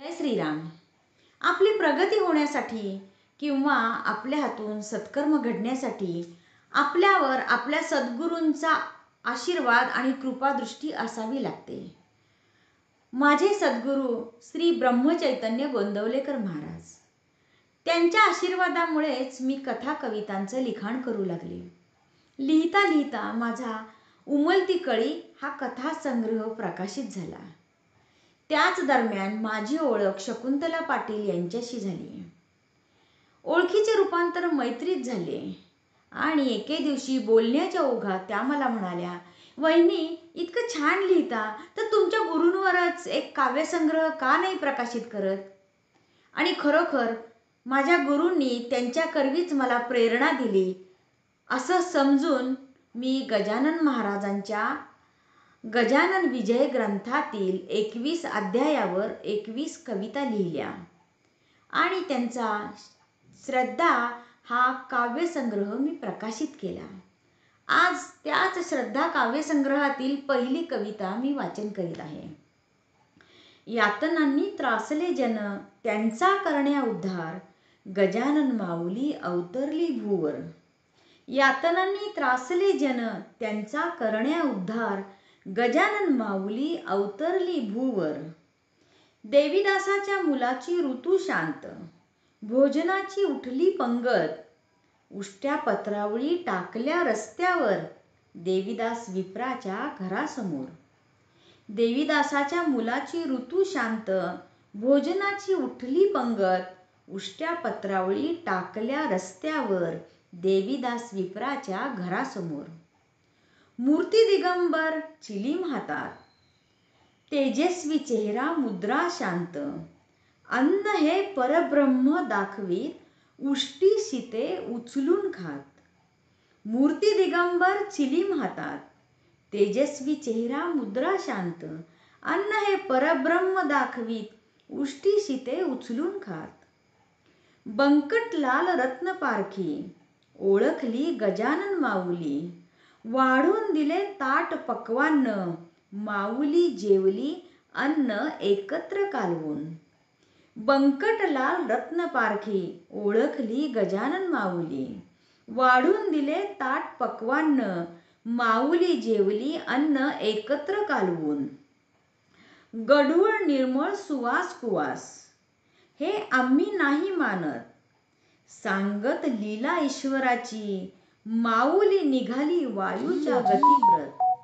जय श्रीराम. आपली प्रगती होण्यासाठी किंवा आपल्या हातून सत्कर्म घडण्यासाठी आपल्यावर आपल्या सद्गुरूंचा आशीर्वाद आणि कृपादृष्टी असावी लागते. माझे सद्गुरू श्री ब्रह्मचैतन्य गोंदवलेकर महाराज, त्यांच्या आशीर्वादामुळेच मी कथा कवितांचं लिखाण करू लागले. लिहिता लिहिता माझा उमलती कळी हा कथासंग्रह प्रकाशित झाला. त्याच दरम्यान माझी ओळख शकुंतला पाटील यांच्याशी झाली. ओळखीचे रूपांतर मैत्रीत झाले आणि एके दिवशी बोलण्याच्या ओघात त्या मला म्हणाल्या, "वहिनी, इतकं छान लिहिता तर तुमच्या गुरूंवरच एक काव्यसंग्रह का नाही प्रकाशित करत?" आणि खरोखर माझ्या गुरूंनी त्यांच्याकरवीच मला प्रेरणा दिली असं समजून मी गजानन महाराजांच्या गजानन विजय ग्रंथातील 21 अध्यायावर 21 कविता लिहिल्या आणि त्यांचा श्रद्धा हा काव्यसंग्रह मी प्रकाशित केला. आज त्याच श्रद्धा काव्यसंग्रहातील पहिली कविता मी वाचन करीत आहे. यातनांनी त्रासले जन त्यांचा करण्या उद्धार, गजानन माऊली अवतरली भूवर. यातनांनी त्रासले जन त्यांचा करण्या उद्धार, गजानन माऊली अवतरली भूवर. देवीदासाच्या मुलाची ऋतू शांत, भोजनाची उठली पंगत, उष्ट्या पत्रावळी टाकल्या रस्त्यावर, देवीदास विप्राच्या घरासमोर. देवीदासाच्या मुलाची ऋतू शांत, भोजनाची उठली पंगत, उष्ट्या पत्रावळी टाकल्या रस्त्यावर, देवीदास विप्राच्या घरासमोर. मूर्ती दिगंबर चिलीम हातात, तेजस्वी चेहरा मुद्रा शांत, अन्न हे परब्रह्म दाखवीत, उष्टी शीते उचलून खात. मूर्ती दिगंबर चिलीम हातात, तेजस्वी चेहरा मुद्रा शांत, अन्न हे परब्रह्म दाखवीत, उष्टी शीते उचलून खात. बंकटलाल रत्नपारखी, ओळखली गजानन माऊली, वाढून दिले ताट पक्वान्न, माऊली जेवली अन्न एकत्र कालवून. बंकटलाल रत्नपारखी, ओळखली गजानन माऊली, वाढून दिले ताट पक्वान्न, माऊली जेवली अन्न एकत्र कालवून. गढूळ निर्मळ सुवास कुवास, हे आम्ही नाही मानत, सांगत लीला ईश्वराची, माऊली निघाली वायूच्या गतिप्रत.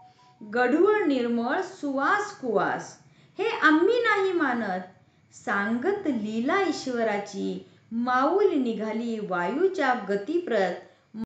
गढूळ निर्मळ सुवास कुवास, हे आम्ही नाही मानत, सांगत लीला ईश्वराची, माऊली निघाली वायूच्या गतिप्रत.